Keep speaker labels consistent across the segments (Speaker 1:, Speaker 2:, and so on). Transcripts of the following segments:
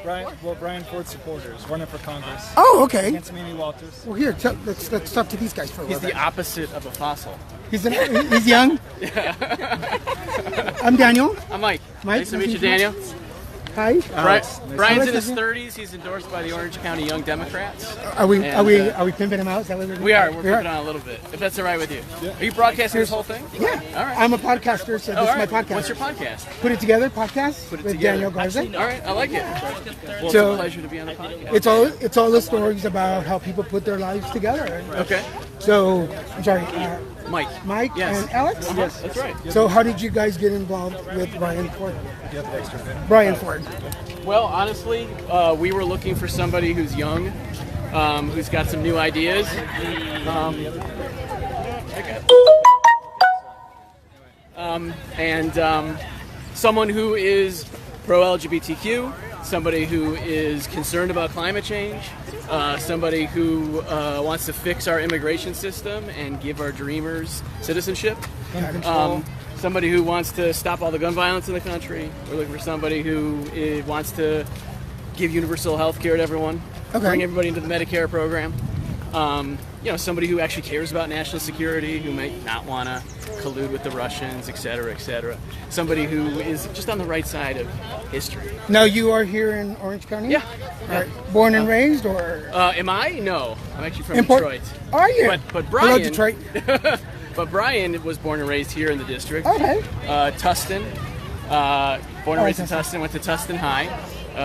Speaker 1: Brian Forde Supporters, running for Congress.
Speaker 2: Oh, okay.
Speaker 1: Against Mimi Walters.
Speaker 2: Well, here, let's talk to these guys for a
Speaker 3: He's
Speaker 2: little
Speaker 3: the
Speaker 2: bit.
Speaker 3: opposite of a fossil.
Speaker 2: He's young. I'm Daniel.
Speaker 3: I'm Mike.
Speaker 2: Mike,
Speaker 3: Nice to meet you, Daniel.
Speaker 2: Hi.
Speaker 3: Brian's in his 30s. He's endorsed by the Orange County Young Democrats.
Speaker 2: Are we pimping him out? Is that what we're doing?
Speaker 3: We are. We're pimping on a little bit, if that's all right with you. Yeah. Are you broadcasting this whole thing?
Speaker 2: Yeah.
Speaker 3: All right.
Speaker 2: I'm a podcaster, so this is my podcast.
Speaker 3: What's your podcast?
Speaker 2: Put It Together podcast
Speaker 3: Put It
Speaker 2: with
Speaker 3: Together.
Speaker 2: Daniel Garza.
Speaker 3: All right. I like it. Well, it's
Speaker 2: So-
Speaker 3: a pleasure to be on the podcast.
Speaker 2: It's all the stories about how people put their lives together.
Speaker 3: Okay.
Speaker 2: So, I'm sorry,
Speaker 3: Mike. Yes.
Speaker 2: and Alex?
Speaker 3: Yes, that's right.
Speaker 2: So how did you guys get involved with Brian Forde? Brian Forde.
Speaker 3: Well, honestly, we were looking for somebody who's young, who's got some new ideas. Someone who is pro-LGBTQ, somebody who is concerned about climate change, somebody who wants to fix our immigration system and give our dreamers citizenship. Somebody who wants to stop all the gun violence in the country. We're looking for somebody who wants to give universal health care to everyone, bring everybody into the Medicare program. Somebody who actually cares about national security, who might not want to collude with the Russians, et cetera, et cetera. Somebody who is just on the right side of history.
Speaker 2: Now you are here in Orange County?
Speaker 3: Yeah.
Speaker 2: Born and raised, or?
Speaker 3: Am I? No. I'm actually from Detroit.
Speaker 2: Are you?
Speaker 3: But Brian...
Speaker 2: Hello, Detroit.
Speaker 3: But Brian was born and raised here in the district.
Speaker 2: Okay.
Speaker 3: Tustin. Born and raised in Tustin. Went to Tustin High.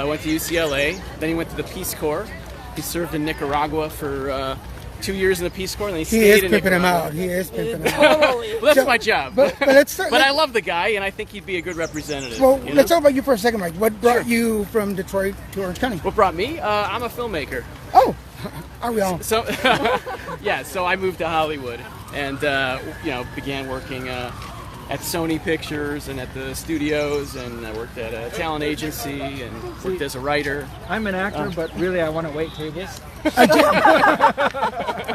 Speaker 3: Went to UCLA. Then he went to the Peace Corps. He served in Nicaragua for 2 years in the Peace Corps. And then he stayed in Nicaragua.
Speaker 2: He is pimping him out.
Speaker 3: Well, that's my job.
Speaker 2: But let's start.
Speaker 3: But I love the guy, and I think he'd be a good representative.
Speaker 2: Well, let's talk about you for a second, Mike. What brought you from Detroit to Orange County?
Speaker 3: What brought me? I'm a filmmaker.
Speaker 2: Oh, are we all?
Speaker 3: So, yeah. So I moved to Hollywood, and began working at Sony Pictures and at the studios, and I worked at a talent agency and worked as a writer.
Speaker 1: I'm an actor, but really I want to wait tables.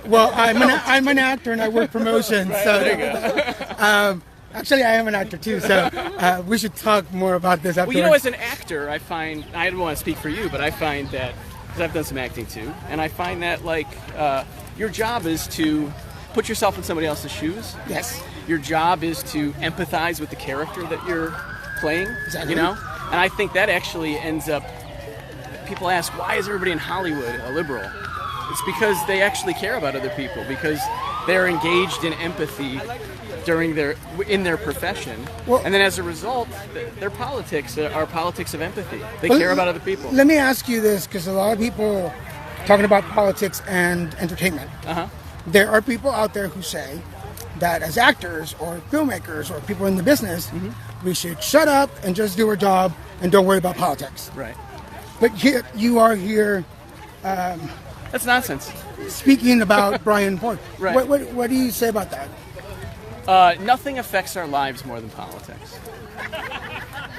Speaker 2: Well, I'm an actor and I work promotions. So
Speaker 3: There you go.
Speaker 2: Actually, I am an actor too. So we should talk more about this afterwards.
Speaker 3: Well, as an actor, I find, I don't want to speak for you, but I find that, because I've done some acting too, and I find that your job is to put yourself in somebody else's shoes.
Speaker 2: Yes.
Speaker 3: Your job is to empathize with the character that you're playing.
Speaker 2: Exactly.
Speaker 3: And I think that actually ends up, people ask, why is everybody in Hollywood a liberal? It's because they actually care about other people, because they're engaged in empathy in their profession. Well, and then as a result, their politics are politics of empathy. They care about other people.
Speaker 2: Let me ask you this, because a lot of people talking about politics and entertainment. There are people out there who say that as actors or filmmakers or people in the business, we should shut up and just do our job and don't worry about politics.
Speaker 3: Right.
Speaker 2: But here, you are here.
Speaker 3: That's nonsense.
Speaker 2: Speaking about Brian Forde.
Speaker 3: Right.
Speaker 2: What do you say about that?
Speaker 3: Nothing affects our lives more than politics.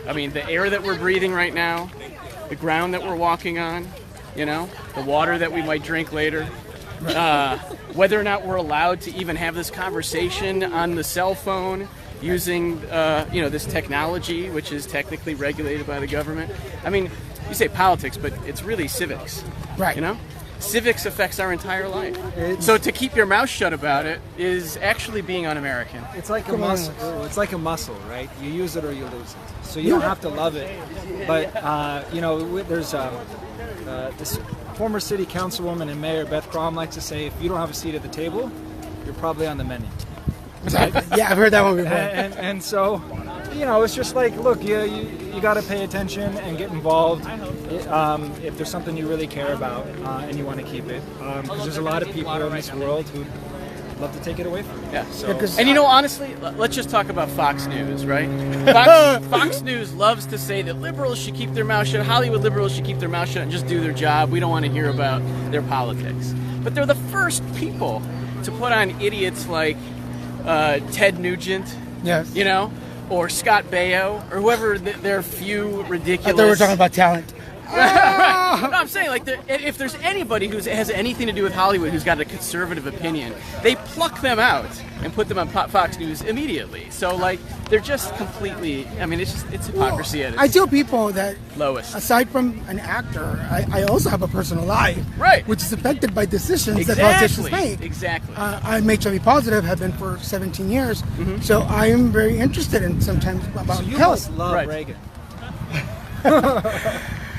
Speaker 3: I mean, the air that we're breathing right now, the ground that we're walking on, the water that we might drink later, whether or not we're allowed to even have this conversation on the cell phone using, this technology, which is technically regulated by the government. I mean, you say politics, but it's really civics.
Speaker 2: Right.
Speaker 3: Civics affects our entire life. So to keep your mouth shut about it is actually being un-American.
Speaker 1: It's like a muscle. It's like a muscle, right? You use it or you lose it. So you don't have to love it. But there's this former city councilwoman and mayor Beth Crom likes to say, if you don't have a seat at the table, you're probably on the menu.
Speaker 2: Yeah, I've heard that one before.
Speaker 1: And so, it's just like, look, you got to pay attention and get involved if there's something you really care about and you want to keep it. Because there's a lot of people in this world who love to take it away from you.
Speaker 3: Yeah.
Speaker 1: So,
Speaker 3: and honestly, let's just talk about Fox News, right? Fox News loves to say that liberals should keep their mouth shut, Hollywood liberals should keep their mouth shut and just do their job. We don't want to hear about their politics. But they're the first people to put on idiots like Ted Nugent,
Speaker 2: yes,
Speaker 3: or Scott Baio, or whoever their few ridiculous.
Speaker 2: I thought we were talking about talent.
Speaker 3: No, I'm saying like if there's anybody who has anything to do with Hollywood who's got a conservative opinion, they pluck them out and put them on Fox News immediately. So like they're just completely. I mean, it's hypocrisy at its
Speaker 2: I tell people that
Speaker 3: lowest.
Speaker 2: aside from an actor, I also have a personal life,
Speaker 3: Right.
Speaker 2: which is affected by decisions
Speaker 3: Exactly.
Speaker 2: that politicians make.
Speaker 3: Exactly.
Speaker 2: I'm HIV positive, have been for 17 years, so I am very interested in sometimes about
Speaker 1: So you
Speaker 2: health.
Speaker 1: must love
Speaker 3: Right.
Speaker 1: Reagan.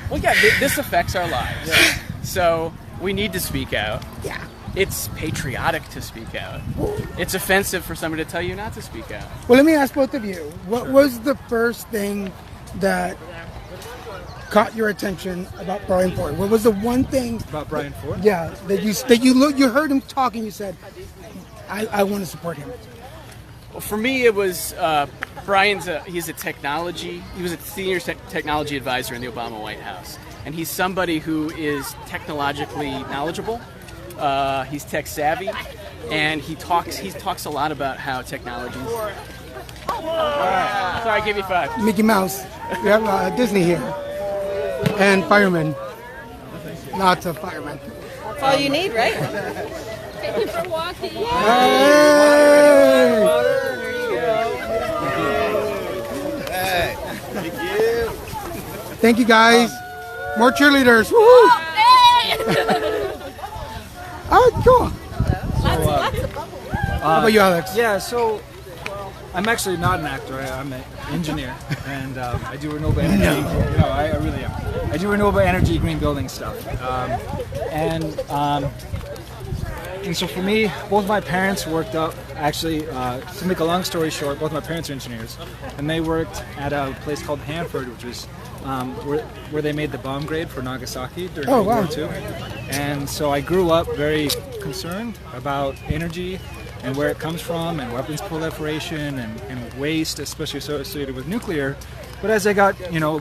Speaker 3: Well, yeah, this affects our lives. So we need to speak out.
Speaker 2: Yeah.
Speaker 3: It's patriotic to speak out. It's offensive for somebody to tell you not to speak out.
Speaker 2: Well, let me ask both of you. What was the first thing that caught your attention about Brian Forde? What was the one thing?
Speaker 1: About Brian Forde?
Speaker 2: Yeah, that you heard him talk and you said, I want to support him.
Speaker 3: Well, for me, it was Brian's. He was a senior technology advisor in the Obama White House, and he's somebody who is technologically knowledgeable. He's tech savvy, and he talks a lot about how technologies. Sorry, I gave you 5.
Speaker 2: Mickey Mouse. We have Disney here. And firemen. Lots of firemen.
Speaker 4: That's all you need, right? Thank you for walking.
Speaker 2: Hey! Thank you, guys. More cheerleaders. Woo! Oh, cool. How about you, Alex?
Speaker 1: Yeah, so I'm actually not an actor. I'm an engineer, and I do renewable energy. I really am. I do renewable energy, green building stuff, and so for me, both my parents worked up. Actually, to make a long story short, both my parents are engineers, and they worked at a place called Hanford, which was where they made the bomb grade for Nagasaki during World War II. And so I grew up very concerned about energy and where it comes from, and weapons proliferation and waste, especially associated with nuclear. But as I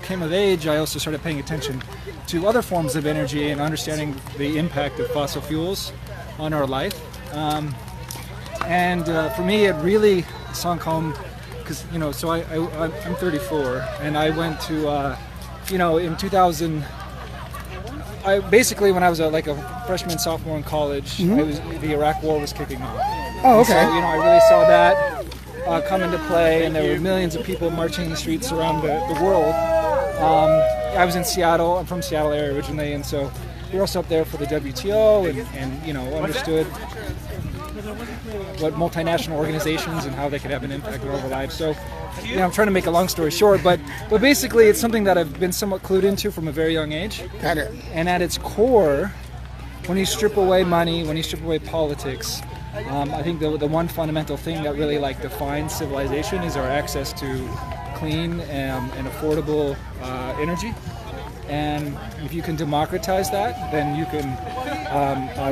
Speaker 1: came of age, I also started paying attention to other forms of energy and understanding the impact of fossil fuels on our life. And for me, it really sunk home because, so I'm 34, and I went to, in 2000, when I was a freshman, sophomore in college, the Iraq War was kicking off.
Speaker 2: Oh, okay.
Speaker 1: And so, I really saw that come into play, and there were millions of people marching in the streets around the world. I was in Seattle. I'm from Seattle area originally, and so we were also up there for the WTO and understood what multinational organizations and how they could have an impact on our lives. So, I'm trying to make a long story short, but basically it's something that I've been somewhat clued into from a very young age.
Speaker 2: Got it.
Speaker 1: And at its core, when you strip away money, when you strip away politics, I think the one fundamental thing that really defines civilization is our access to clean and affordable energy. And if you can democratize that, then you can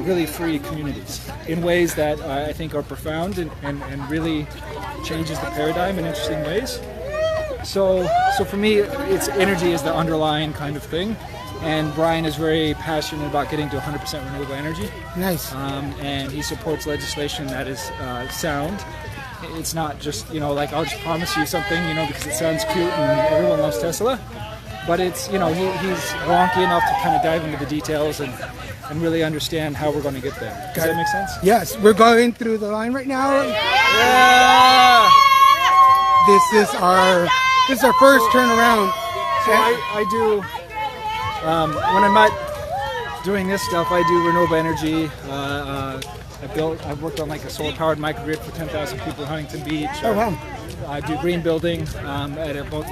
Speaker 1: really free communities in ways that I think are profound and really changes the paradigm in interesting ways. So for me, it's energy is the underlying kind of thing. And Brian is very passionate about getting to 100% renewable energy.
Speaker 2: Nice.
Speaker 1: And he supports legislation that is sound. It's not just, I'll just promise you something, because it sounds cute and everyone loves Tesla. But it's, he's wonky enough to kind of dive into the details and really understand how we're going to get there. Does that make sense?
Speaker 2: Yes, we're going through the line right now.
Speaker 1: Yeah!
Speaker 2: This is our first turnaround.
Speaker 1: So I do, when I'm not doing this stuff, I do renewable energy. I've worked on a solar-powered microgrid for 10,000 people in Huntington Beach.
Speaker 2: Oh, wow.
Speaker 1: I do green building at both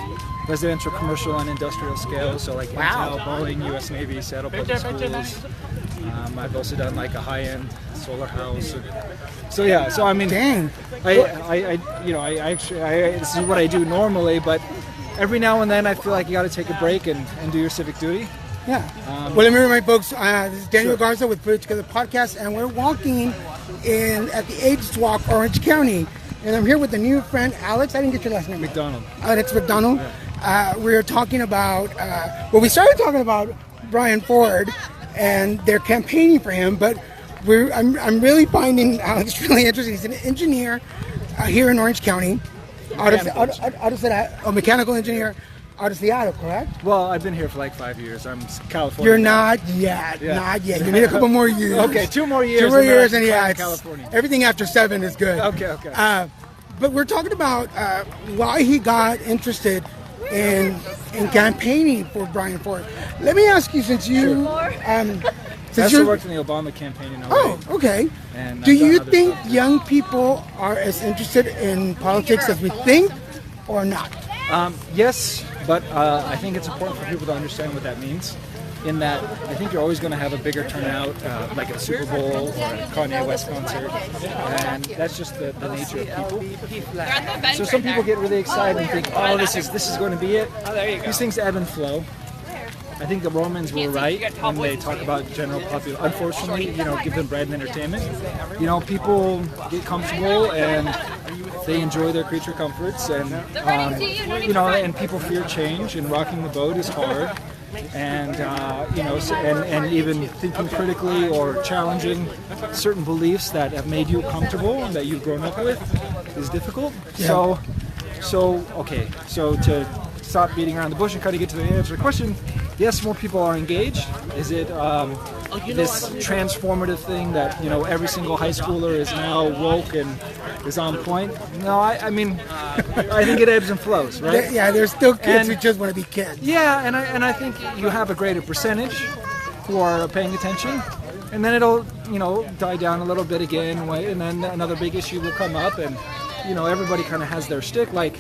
Speaker 1: residential, commercial, and industrial scale. So Intel, Boeing, U.S. Navy, Seattle Public Schools. I've also done a high-end solar house. So I mean,
Speaker 2: dang.
Speaker 1: This is what I do normally, but every now and then I feel like you got to take a break and do your civic duty.
Speaker 2: Yeah. Well, let me remind folks, this is Daniel Garza with Put It Together Podcast, and we're walking at the AIDS Walk, Orange County. And I'm here with a new friend, Alex. I didn't get your last name.
Speaker 1: McDonald.
Speaker 2: That's McDonald. Yeah. We're talking about, we started talking about Brian Forde and they're campaigning for him, but I'm really finding Alex really interesting. He's an engineer here in Orange County, a mechanical engineer. out of Seattle, correct?
Speaker 1: Well, I've been here for like 5 years. I'm California.
Speaker 2: You're not yet.
Speaker 1: Yeah.
Speaker 2: Not yet. You need a couple more years.
Speaker 1: Okay, 2 more years.
Speaker 2: 2 more years, and
Speaker 1: then
Speaker 2: yeah,
Speaker 1: I'm
Speaker 2: it's,
Speaker 1: California.
Speaker 2: everything after 7 is good.
Speaker 1: Okay.
Speaker 2: But we're talking about why he got interested in campaigning for Brian Forde. Let me ask you, since you
Speaker 1: I also worked in the Obama campaign in 08.
Speaker 2: Oh, okay.
Speaker 1: And
Speaker 2: do
Speaker 1: I've done
Speaker 2: you
Speaker 1: other
Speaker 2: think
Speaker 1: stuff.
Speaker 2: young people are as interested in politics as we think, or not?
Speaker 1: Yes, but I think it's important for people to understand what that means. In that, I think you're always going to have a bigger turnout, like at a Super Bowl or a Kanye West concert, and that's just the nature of people. So some people get really excited and think, "Oh, this is going to be it." These things ebb and flow. I think the Romans were right when they talk about general population. Unfortunately, give them bread and entertainment. People get comfortable and they enjoy their creature comforts, and and people fear change. And rocking the boat is hard, and and even thinking critically or challenging certain beliefs that have made you comfortable and that you've grown up with is difficult.
Speaker 2: Yeah.
Speaker 1: So to stop beating around the bush and kind of get to the answer to the question. Yes, more people are engaged. Is it this transformative thing that every single high schooler is now woke and is on point? No, I mean, I think it ebbs and flows, right?
Speaker 2: Yeah, there's still kids
Speaker 1: And-
Speaker 2: who just want to be kids.
Speaker 1: Yeah, and I think you have a greater percentage who are paying attention, and then it'll die down a little bit again, and then another big issue will come up, and everybody kind of has their shtick. Like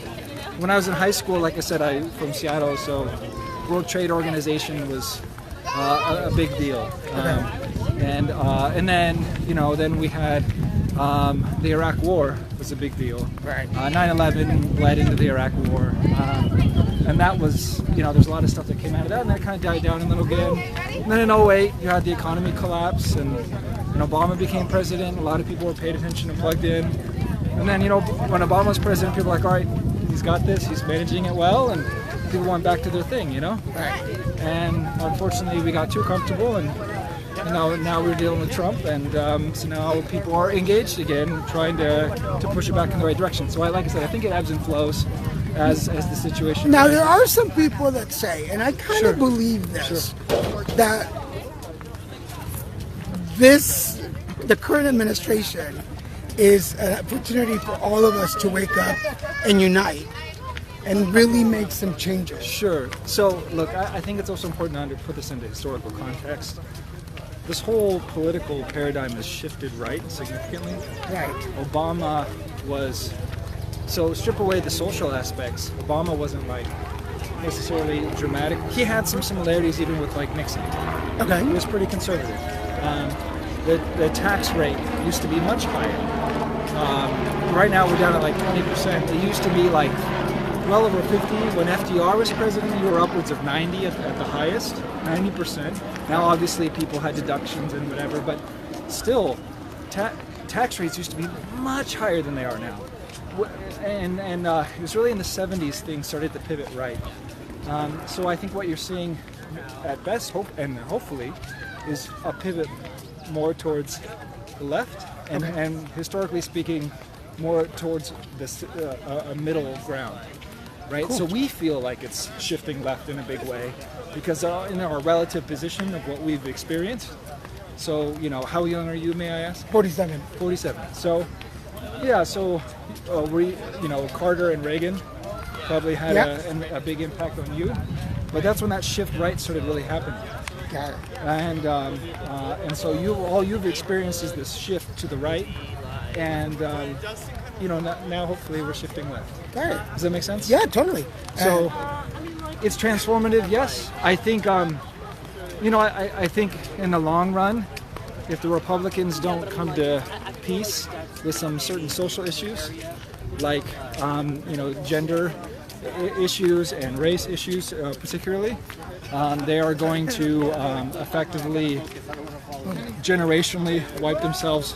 Speaker 1: when I was in high school, like I said, I'm from Seattle, so World Trade Organization was a big deal, and then we had the Iraq War was a big deal.
Speaker 2: Right.
Speaker 1: 9/11 led into the Iraq War, and that was there's a lot of stuff that came out of that, and that kind of died down a little bit. And then in 08 you had the economy collapse, and Obama became president. A lot of people were paid attention and plugged in, and then when Obama was president, people were like, all right, he's got this, he's managing it well, and people went back to their thing,
Speaker 2: Right.
Speaker 1: And unfortunately, we got too comfortable, and now we're dealing with Trump, and so now people are engaged again, trying to push it back in the right direction. So, like I said, I think it ebbs and flows as the situation.
Speaker 2: Now, there are some people that say, and I kind of believe this, that the current administration is an opportunity for all of us to wake up and unite and really make some changes.
Speaker 1: Sure. So, look, I think it's also important to put this into historical context. This whole political paradigm has shifted right significantly.
Speaker 2: Right.
Speaker 1: Obama was, so strip away the social aspects, Obama wasn't necessarily dramatic. He had some similarities even with Nixon.
Speaker 2: Okay.
Speaker 1: He was pretty conservative. The tax rate used to be much higher. Right now we're down at 20%. It used to be well over 50. When FDR was president, you were upwards of 90 at the highest, 90%. Now, obviously, people had deductions and whatever, but still, tax rates used to be much higher than they are now. And it was really in the 70s things started to pivot right. So I think what you're seeing at best, hopefully, is a pivot more towards the left, and historically speaking, more towards a middle ground. Right, cool. So we feel like it's shifting left in a big way because in our relative position of what we've experienced. So, how young are you, may I ask?
Speaker 2: 47.
Speaker 1: 47. So, yeah, Carter and Reagan probably had a big impact on you. But that's when that shift right started really happening.
Speaker 2: Got it.
Speaker 1: And so all you've experienced is this shift to the right, and now hopefully we're shifting left.
Speaker 2: Got it.
Speaker 1: Does that make sense?
Speaker 2: Yeah, totally.
Speaker 1: So it's transformative, yes. I think, I think in the long run, if the Republicans don't come to peace with some certain social issues, like gender issues and race issues particularly, they are going to effectively generationally wipe themselves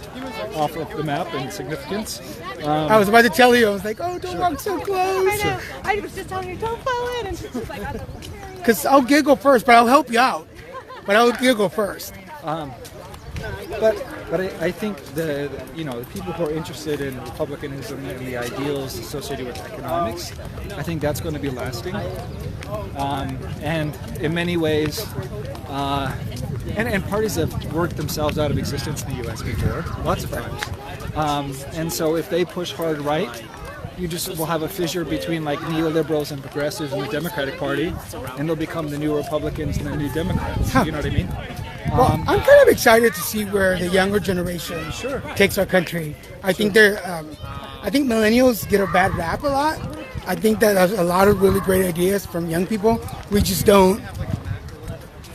Speaker 1: off of the map in significance.
Speaker 2: I was about to tell you, I was like, oh, don't walk so close.
Speaker 4: I know. I was just telling her, don't fall in. And she's just like,
Speaker 2: Because I'll giggle first, but I'll help you out. But I'll giggle first.
Speaker 1: But I think the people who are interested in republicanism and the ideals associated with economics, I think that's going to be lasting. And in many ways, and parties have worked themselves out of existence in the U.S. before, lots of times. And so if they push hard right, you just will have a fissure between like neoliberals and progressives in the Democratic Party, and they'll become the new Republicans and the new Democrats. You know what I mean?
Speaker 2: Well, I'm kind of excited to see where the younger generation takes our country. I think I think millennials get a bad rap a lot. I think that there's a lot of really great ideas from young people. We just don't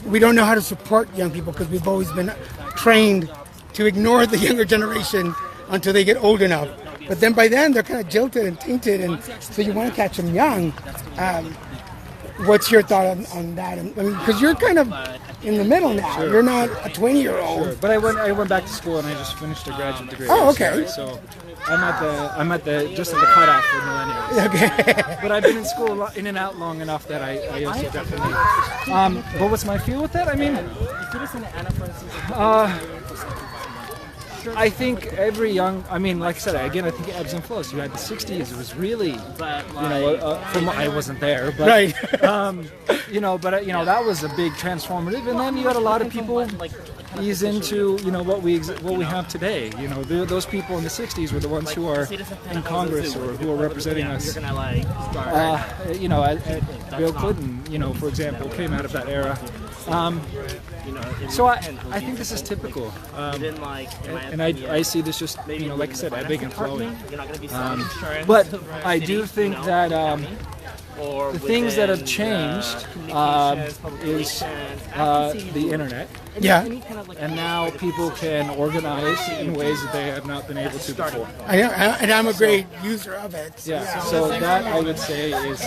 Speaker 2: know how to support young people because we've always been trained to ignore the younger generation until they get old enough. But then by then they're kind of jilted and tainted, and so you want to catch them young. What's your thought on that? I mean, because you're kind of in the middle now.
Speaker 1: Sure.
Speaker 2: You're not a 20-year-old.
Speaker 1: Sure. But I went back to school and I just finished a graduate degree.
Speaker 2: Oh, okay.
Speaker 1: So I'm at the just at the cutoff for millennials.
Speaker 2: Okay.
Speaker 1: But I've been in school in and out long enough that I also definitely. But what's my feel with that? I mean, I think every young, like I said, again, I think it ebbs and flows. You had the 60s, it was really, I wasn't there, but,
Speaker 2: Right.
Speaker 1: that was a big transformative. And then you had a lot of people ease into, what we have today. Those people in the 60s were the ones who are in Congress or who are representing us. Bill Clinton, for example, came out of that era. So I think this is typical, and I see this just like I said, ebbing and flowing. But I do think that the things that have changed is the internet.
Speaker 2: Yeah.
Speaker 1: And now people can organize in ways that they have not been able to before.
Speaker 2: And I'm a great user of it.
Speaker 1: Yeah. So that I would say is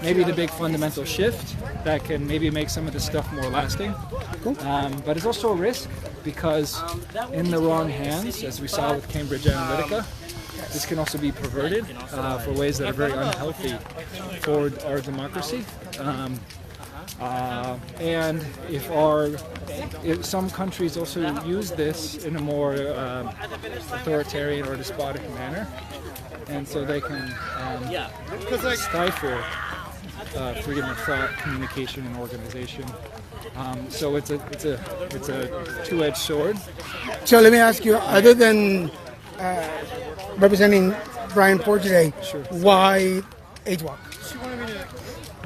Speaker 1: maybe the big fundamental shift that can maybe make some of this stuff more lasting.
Speaker 2: Cool.
Speaker 1: But it's also a risk because in the wrong hands, as we saw with Cambridge Analytica, this can also be perverted for ways that are very unhealthy for our democracy. And if some countries also use this in a more authoritarian or despotic manner, and so they can stifle freedom of thought, communication, and organization. So it's a two-edged sword.
Speaker 2: So let me ask you, other than representing Brian Forde today, why Age Walk?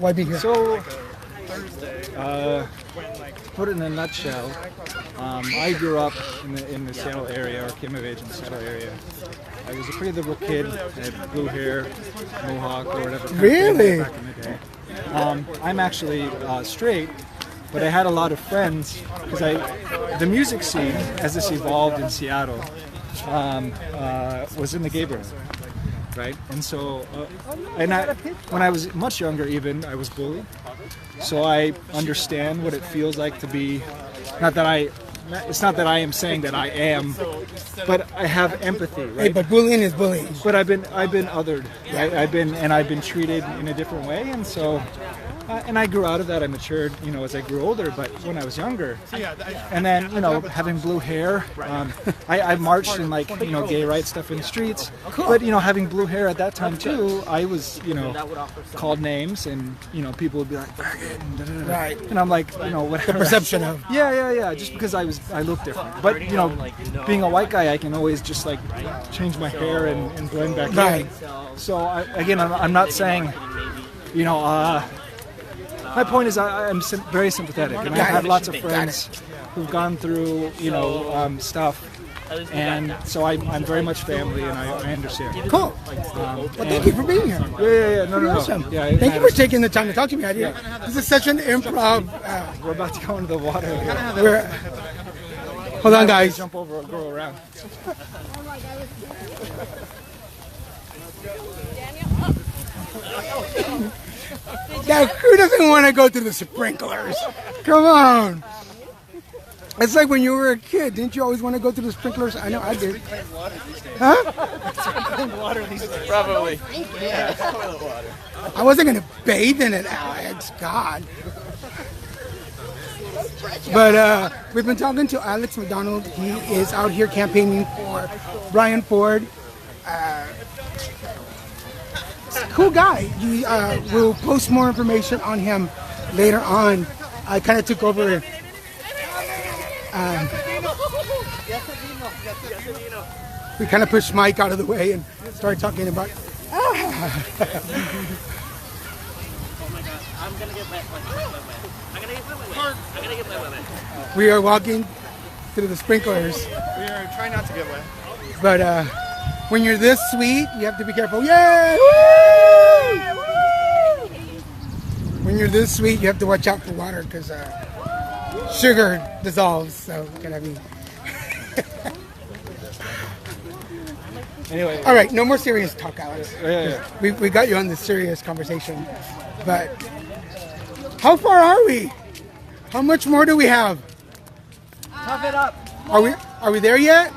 Speaker 2: Why be here?
Speaker 1: So, to put it in a nutshell, I grew up in the Seattle area, or came of age in the Seattle area. I was a pretty liberal kid. I had blue hair, mohawk, or whatever.
Speaker 2: Really?
Speaker 1: Back in the day. I'm actually straight, but I had a lot of friends because the music scene, as this evolved in Seattle, was in the gay bar, right? And so, when I was much younger, even I was bullied. So I understand what it feels like to be. It's not that I am saying that I am, but I have empathy, right?
Speaker 2: Hey, but bullying is bullying.
Speaker 1: But I've been othered, right? I've been treated in a different way, and so. And I grew out of that. I matured, as I grew older. But when I was younger, and then having blue hair, I marched in gay rights stuff in the streets. Cool. But having blue hair at that time too, I was called names, and people would be like,
Speaker 2: Right.
Speaker 1: and I'm like, whatever.
Speaker 2: The perception of.
Speaker 1: Yeah. Just because I look different. But being a white guy, I can always just change my hair and blend back
Speaker 2: Right.
Speaker 1: in. So I'm not saying, my point is I'm very sympathetic, and I have lots of friends who've gone through, stuff, and so I'm very much family, and I understand.
Speaker 2: Cool. Well, thank you for being here.
Speaker 1: Yeah. No.
Speaker 2: Awesome.
Speaker 1: Yeah,
Speaker 2: thank you for taking the time to talk to me out here. This is such an improv.
Speaker 1: We're about to go into the water here.
Speaker 2: Hold on, guys.
Speaker 1: Jump over or go around.
Speaker 2: Now, who doesn't want to go through the sprinklers? Come on. It's like when you were a kid. Didn't you always want to go through the sprinklers? I know I did. Huh?
Speaker 3: Probably. Yeah, it's toilet water.
Speaker 2: I wasn't going to bathe in it, Alex. God. But we've been talking to Alex McDonald. He is out here campaigning for Brian Forde. Cool guy. We'll post more information on him later on. I kind of took over. We kind of pushed Mike out of the way and started talking about. We are walking through the sprinklers.
Speaker 5: We are trying not to get wet.
Speaker 2: But when you're this sweet, you have to be careful. Yay! Woo! When you're this sweet, you have to watch out for water because sugar dissolves. So gotta be.
Speaker 1: Anyway.
Speaker 2: All right, no more serious talk, Alex.
Speaker 1: Yeah.
Speaker 2: We got you on this serious conversation, but how far are we? How much more do we have?
Speaker 1: Tough it up.
Speaker 2: Are we there yet?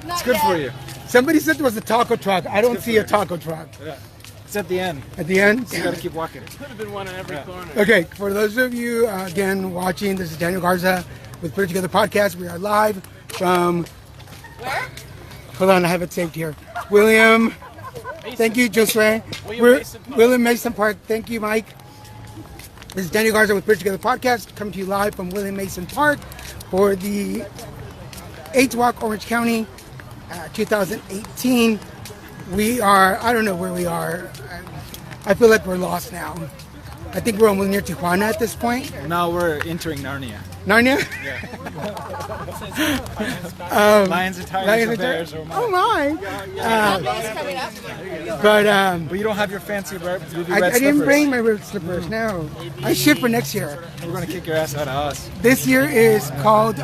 Speaker 1: It's good for you.
Speaker 2: Somebody said there was a taco truck. I don't see a taco truck.
Speaker 1: Yeah. It's at the end.
Speaker 2: At the end?
Speaker 1: So you got to keep walking.
Speaker 3: Could have been one on every corner.
Speaker 2: Okay, for those of you, again, watching, this is Daniel Garza with Put It Together Podcast. We are live from...
Speaker 4: Where?
Speaker 2: Hold on, I have it saved here. William. Thank you, Josue. William Mason Park. Thank you, Mike. This is Daniel Garza with Put It Together Podcast, coming to you live from William Mason Park for the 8th Walk, Orange County, 2018. We are, I don't know where we are. I feel like we're lost now. I think we're almost near Tijuana at this point.
Speaker 1: Now we're entering Narnia.
Speaker 2: Narnia?
Speaker 1: Lions and tigers
Speaker 2: Lions
Speaker 1: and
Speaker 2: and
Speaker 1: bears.
Speaker 2: Oh my!
Speaker 4: Monday's coming up.
Speaker 2: But
Speaker 1: you don't have your fancy red
Speaker 2: I didn't
Speaker 1: slippers.
Speaker 2: bring my red slippers. No, I ship for next year.
Speaker 1: We're going to kick your ass out of us.
Speaker 2: This year is called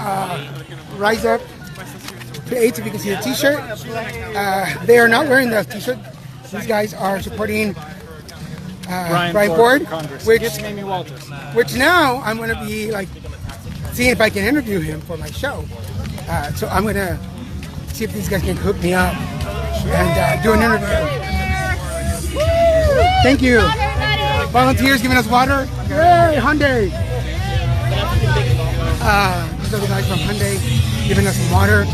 Speaker 2: Rise Up to 8, if you can see the t-shirt. They are not wearing the t-shirt. These guys are supporting Brian Forde,
Speaker 1: Congress.
Speaker 2: which
Speaker 1: Gets Amy Walters.
Speaker 2: now I'm going to be like seeing if I can interview him for my show. So I'm going to see if these guys can hook me up and do an interview. Thank you. Volunteers giving us water. Yay, Hyundai. These are the guys from Hyundai giving us some water.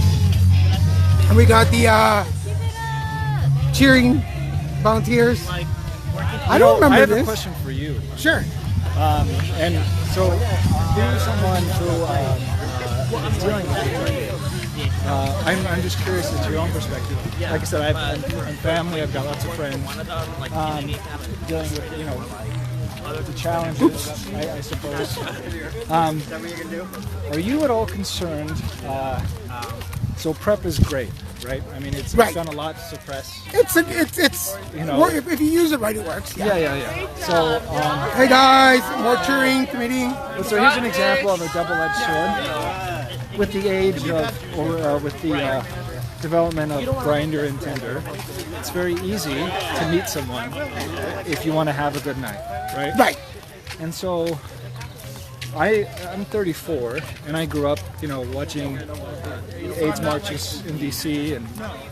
Speaker 2: And we got the cheering volunteers. I don't remember
Speaker 1: I have
Speaker 2: this.
Speaker 1: a question for you.
Speaker 2: Sure.
Speaker 1: And so, being someone who is dealing with it, I'm just curious as to your own perspective. Like I said, I'm family, I've got lots of friends. Dealing with, the challenges, I suppose. Are you at all concerned? So PrEP is great, right? I mean, it's done a lot to suppress.
Speaker 2: It's if you use it right, it works.
Speaker 1: Yeah. So,
Speaker 2: hey guys, more cheering committee.
Speaker 1: so here's an example of a double-edged sword. With the age of, or with the development of Grindr and Tinder, it's very easy to meet someone if you want to have a good night, right?
Speaker 2: Right.
Speaker 1: And so, I'm 34, and I grew up, watching AIDS marches in DC and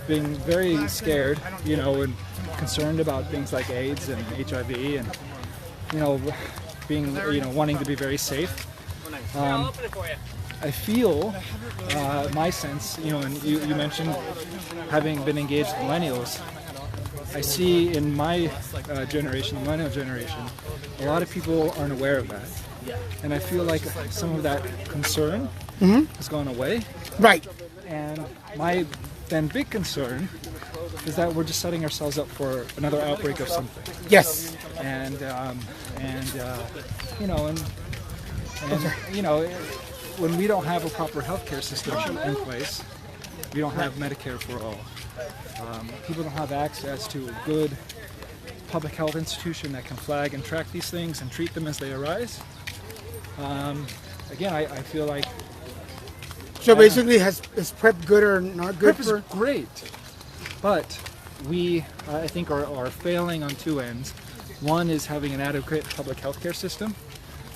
Speaker 1: being very scared, and concerned about things like AIDS and HIV and, being, wanting to be very safe. I feel, my sense, and you mentioned having been engaged with millennials, I see in my generation, the millennial generation, a lot of people aren't aware of that. And I feel like some of that concern has gone away.
Speaker 2: Right.
Speaker 1: And my then big concern is that we're just setting ourselves up for another outbreak of something.
Speaker 2: Yes.
Speaker 1: And when we don't have a proper healthcare system in place, we don't have Medicare for all. People don't have access to a good public health institution that can flag and track these things and treat them as they arise. Again, I feel like...
Speaker 2: So basically, is PrEP good or not good?
Speaker 1: PrEP is great, but we, I think, are failing on two ends. One is having an adequate public health care system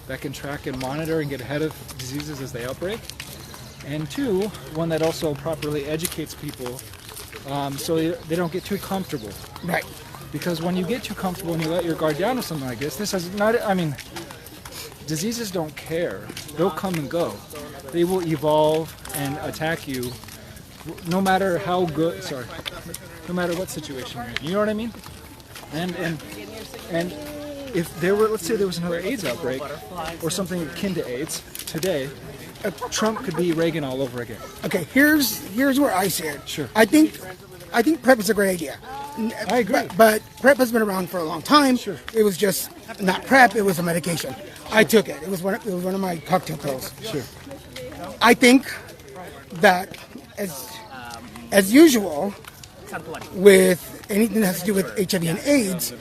Speaker 1: that can track and monitor and get ahead of diseases as they outbreak. And two, one that also properly educates people so they don't get too comfortable.
Speaker 2: Right.
Speaker 1: Because when you get too comfortable and you let your guard down with something like this has not, diseases don't care. They'll come and go. They will evolve and attack you no matter how good, no matter what situation you're in. You know what I mean? And if there were, let's say there was another AIDS outbreak or something akin to AIDS today, Trump could be Reagan all over again.
Speaker 2: Okay, here's where I see it.
Speaker 1: Sure.
Speaker 2: I think PrEP is a great idea.
Speaker 1: I agree.
Speaker 2: But PrEP has been around for a long time.
Speaker 1: Sure.
Speaker 2: It was just not PrEP, it was a medication. Sure. I took it. It was one of my cocktail pills.
Speaker 1: Sure.
Speaker 2: I think that as usual with anything that has to do with HIV and AIDS,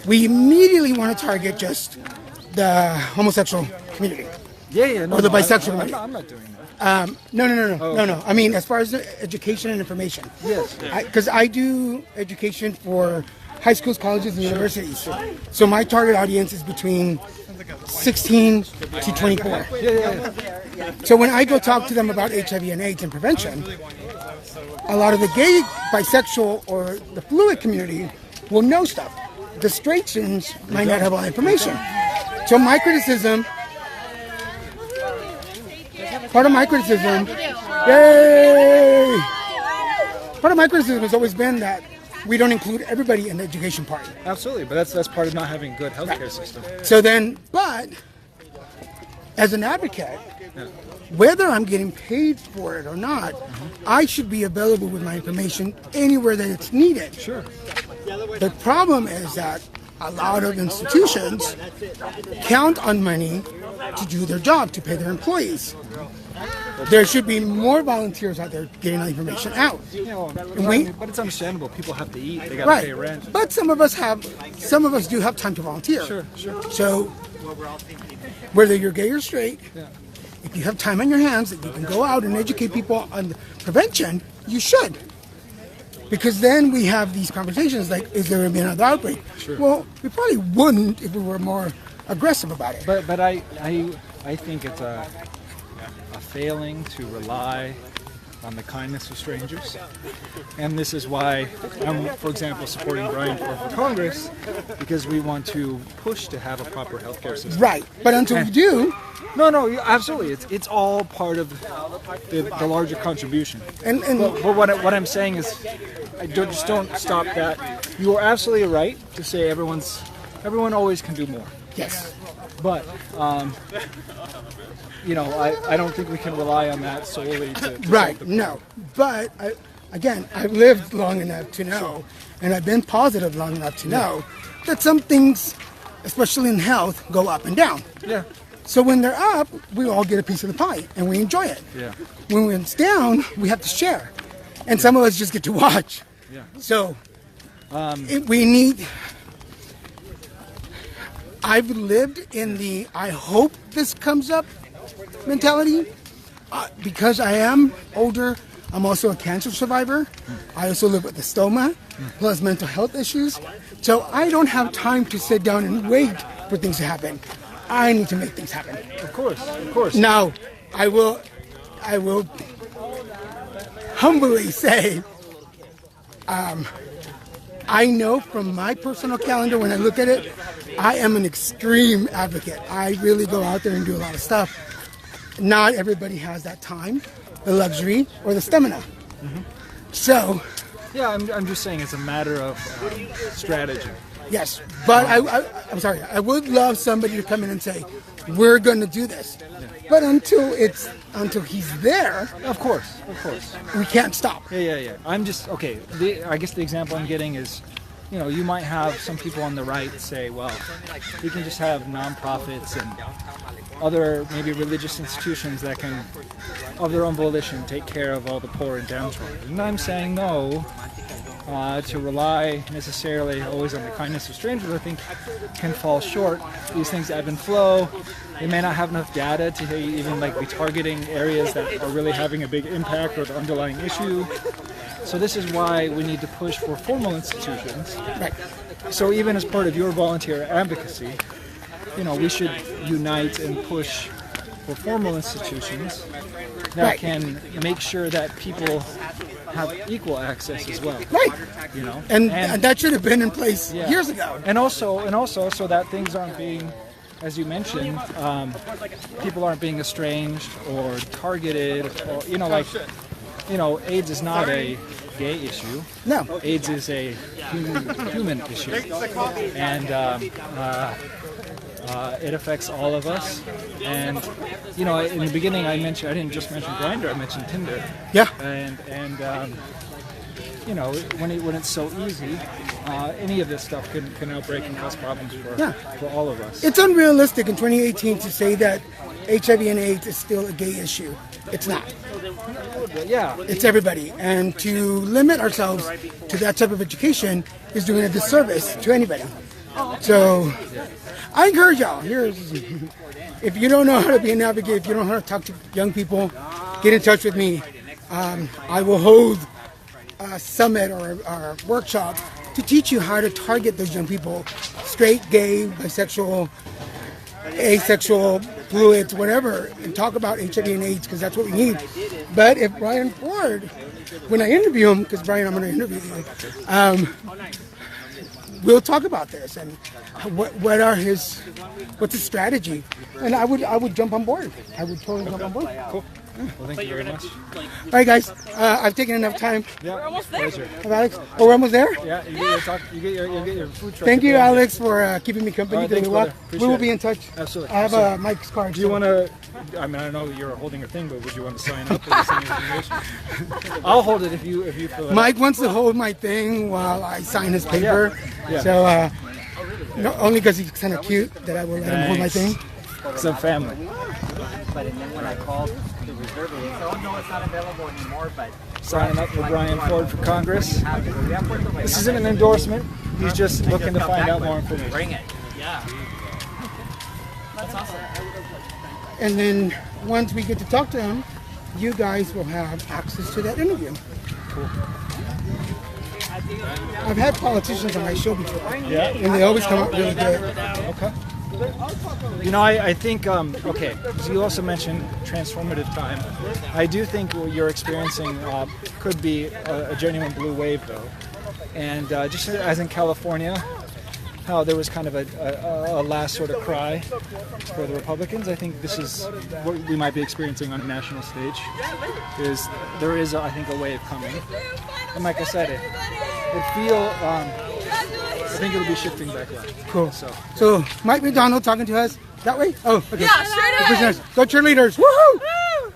Speaker 2: we immediately want to target just the homosexual community.
Speaker 1: Yeah. No,
Speaker 2: or the bisexual community.
Speaker 1: I'm not doing that.
Speaker 2: No. I mean, as far as education and information.
Speaker 1: Yes.
Speaker 2: Because I do education for high schools, colleges, and universities. So my target audience is between 16 to 24.
Speaker 1: Yeah.
Speaker 2: So when I go talk to them about HIV and AIDS and prevention, a lot of the gay, bisexual, or the fluid community will know stuff. The straight students might not have all the information. So my criticism, part of my criticism has always been that we don't include everybody in the education part.
Speaker 1: Absolutely, but that's part of not having a good healthcare system.
Speaker 2: So then, but as an advocate, whether I'm getting paid for it or not, I should be available with my information anywhere that it's needed.
Speaker 1: Sure.
Speaker 2: The problem is that a lot of institutions count on money to do their job, to pay their employees. There should be more volunteers out there getting the information out.
Speaker 1: But it's understandable. People have to eat. They got to pay rent.
Speaker 2: But some of us do have time to volunteer.
Speaker 1: Sure.
Speaker 2: So whether you're gay or straight, if you have time on your hands that you can go out and educate people on prevention, you should. Because then we have these conversations like, is there going to be another outbreak?
Speaker 1: Sure.
Speaker 2: Well, we probably wouldn't if we were more aggressive about it.
Speaker 1: But I think it's a failing to rely on the kindness of strangers. And this is why I'm, for example, supporting Brian Forde for Congress, because we want to push to have a proper healthcare system.
Speaker 2: Right. But until we do...
Speaker 1: No, absolutely. It's all part of the larger contribution. But what I'm saying is, just don't stop that. You are absolutely right to say everyone always can do more.
Speaker 2: Yes.
Speaker 1: But I don't think we can rely on that solely to
Speaker 2: right. No. But I've lived long enough to know, and I've been positive long enough to know that some things, especially in health, go up and down.
Speaker 1: Yeah.
Speaker 2: So when they're up, we all get a piece of the pie, and we enjoy it.
Speaker 1: Yeah.
Speaker 2: When it's down, we have to share, and some of us just get to watch.
Speaker 1: Yeah.
Speaker 2: So we need. I've lived in the I hope this comes up mentality because I am older. I'm also a cancer survivor. I also live with a stoma, plus mental health issues. So I don't have time to sit down and wait for things to happen. I need to make things happen.
Speaker 1: Of course.
Speaker 2: Now, I will humbly say, I know from my personal calendar when I look at it, I am an extreme advocate. I really go out there and do a lot of stuff. Not everybody has that time, the luxury, or the stamina. Mm-hmm. So...
Speaker 1: Yeah, I'm just saying it's a matter of strategy.
Speaker 2: Yes, but I'm sorry. I would love somebody to come in and say, "We're going to do this," but until he's there,
Speaker 1: of course,
Speaker 2: we can't stop.
Speaker 1: Yeah. I'm just okay. I guess the example I'm getting is, you might have some people on the right say, "Well, we can just have nonprofits and other maybe religious institutions that can, of their own volition, take care of all the poor and downtrodden." And I'm saying no. To rely necessarily always on the kindness of strangers, I think, can fall short. These things ebb and flow. They may not have enough data to even be targeting areas that are really having a big impact or the underlying issue. So this is why we need to push for formal institutions.
Speaker 2: Right.
Speaker 1: So even as part of your volunteer advocacy, we should unite and push for formal institutions that can make sure that people have equal access as well.
Speaker 2: Right. And that should have been in place years ago.
Speaker 1: And also so that things aren't being as you mentioned, people aren't being estranged or targeted, or AIDS is not a gay issue.
Speaker 2: No.
Speaker 1: AIDS is a human issue, and it affects all of us. And in the beginning, I didn't just mention Grindr, I mentioned Tinder.
Speaker 2: Yeah.
Speaker 1: And when it's so easy, any of this stuff can outbreak and cause problems for all of us.
Speaker 2: It's unrealistic in 2018 to say that HIV and AIDS is still a gay issue. It's not.
Speaker 1: Yeah.
Speaker 2: It's everybody. And to limit ourselves to that type of education is doing a disservice to anybody. So I encourage y'all, if you don't know how to be an advocate, if you don't know how to talk to young people, get in touch with me. I will hold a summit or a workshop to teach you how to target those young people, straight, gay, bisexual, asexual, fluids, whatever, and talk about HIV and AIDS, because that's what we need. But if Brian Forde, when I interview him, because Brian, I'm going to interview you, we'll talk about this and what's his strategy, and I would jump on board. I would totally jump on board.
Speaker 1: Cool. Well, thank you very much.
Speaker 2: All right, guys, I've taken enough time.
Speaker 1: Yeah, we're almost there.
Speaker 2: Alex, we're almost there.
Speaker 1: Yeah, you get your food truck.
Speaker 2: Thank you, Alex, for keeping me company during the walk. We will be in touch.
Speaker 1: Absolutely.
Speaker 2: I have Mike's card.
Speaker 1: Do you want to? I mean, I know you're holding a thing, but would you want to sign up? Or send your information? I'll hold it if you fill it.
Speaker 2: Mike wants to hold my thing while I sign his paper.
Speaker 1: Yeah.
Speaker 2: So only because he's kind of cute that I will let him hold my thing.
Speaker 1: Some family.
Speaker 6: But and then when I called to reserve it, he said, "Oh no, it's not available anymore." But
Speaker 1: signing up for Brian Forde for Congress. This isn't an endorsement. He's just looking to find out more information.
Speaker 6: Bring it. Yeah. That's awesome.
Speaker 2: And then once we get to talk to him, you guys will have access to that interview.
Speaker 1: Cool.
Speaker 2: I've had politicians on my show before.
Speaker 1: Yeah.
Speaker 2: And they always come out really good.
Speaker 1: Okay. I think, okay, so you also mentioned transformative time. I do think what you're experiencing could be a genuine blue wave, though. And just as in California, how there was kind of a last sort of cry for the Republicans, I think this is what we might be experiencing on a national stage. There is, I think, a wave coming. And like I said, I think it'll be shifting back around.
Speaker 2: Cool. So Mike McDonald talking to us that way? Oh, okay.
Speaker 4: Yeah, straight away.
Speaker 2: Go cheerleaders. Woohoo!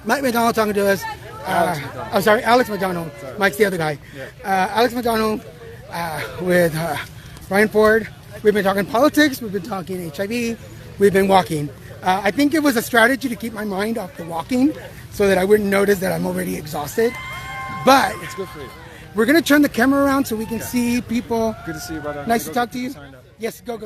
Speaker 2: Mike McDonald talking to us. Alex McDonald. Sorry. Mike's the other guy. Yeah. Alex McDonald with Brian Forde. We've been talking politics. We've been talking HIV. We've been walking. I think it was a strategy to keep my mind off the walking so that I wouldn't notice that I'm already exhausted. But
Speaker 1: it's good for you.
Speaker 2: We're going to turn the camera around so we can see people.
Speaker 1: Good to see you, brother.
Speaker 2: Nice to talk to you. Yes, go.